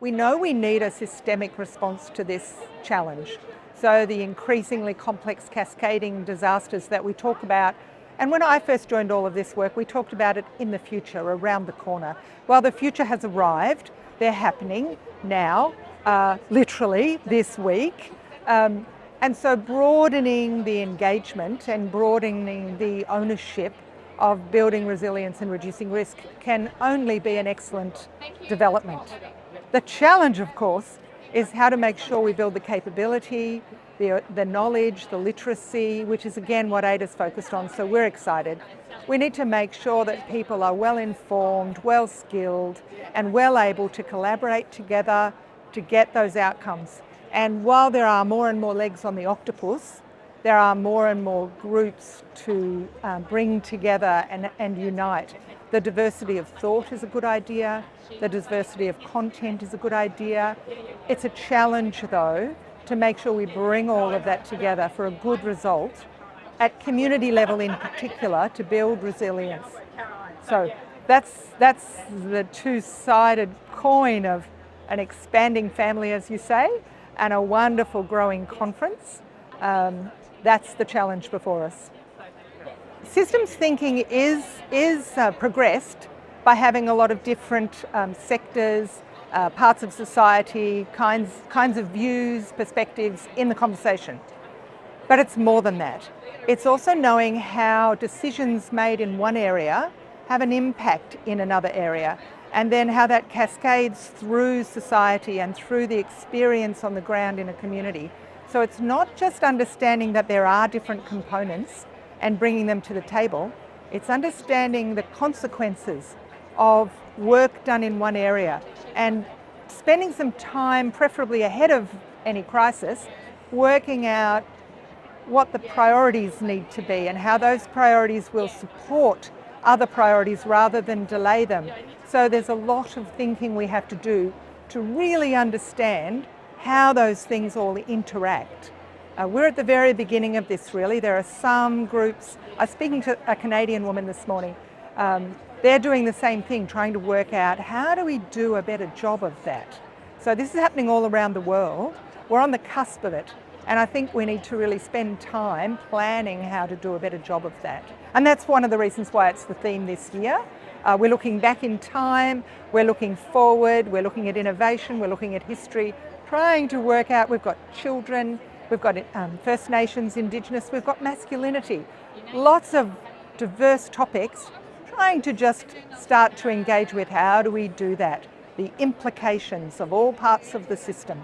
We know we need a systemic response to this challenge. So the increasingly complex cascading disasters that we talk about, and when I first joined all of this work, we talked about it in the future, around the corner. Well, the future has arrived. They're happening now, literally this week. And so broadening the engagement and broadening the ownership of building resilience and reducing risk can only be an excellent development. The challenge, of course, is how to make sure we build the capability, the knowledge, the literacy, which is again what ADA's focused on, so we're excited. We need to make sure that people are well informed, well skilled, and well able to collaborate together to get those outcomes. And while there are more and more legs on the octopus, there are more and more groups to bring together and unite. The diversity of thought is a good idea. The diversity of content is a good idea. It's a challenge, though, to make sure we bring all of that together for a good result at community level in particular to build resilience. So that's the two-sided coin of an expanding family, as you say, and a wonderful growing conference. That's the challenge before us. Systems thinking is progressed by having a lot of different sectors, parts of society, kinds of views, perspectives in the conversation. But it's more than that. It's also knowing how decisions made in one area have an impact in another area, and then how that cascades through society and through the experience on the ground in a community. So it's not just understanding that there are different components and bringing them to the table, it's understanding the consequences of work done in one area and spending some time, preferably ahead of any crisis, working out what the priorities need to be and how those priorities will support other priorities rather than delay them. So there's a lot of thinking we have to do to really understand how those things all interact. We're at the very beginning of this, really. There are some groups, I was speaking to a Canadian woman this morning, they're doing the same thing, trying to work out how do we do a better job of that. So this is happening all around the world. We're on the cusp of it. And I think we need to really spend time planning how to do a better job of that. And that's one of the reasons why it's the theme this year. We're looking back in time, we're looking forward, we're looking at innovation, we're looking at history, trying to work out, we've got children, we've got First Nations, Indigenous, we've got masculinity. Lots of diverse topics, trying to just start to engage with how do we do that, the implications of all parts of the system.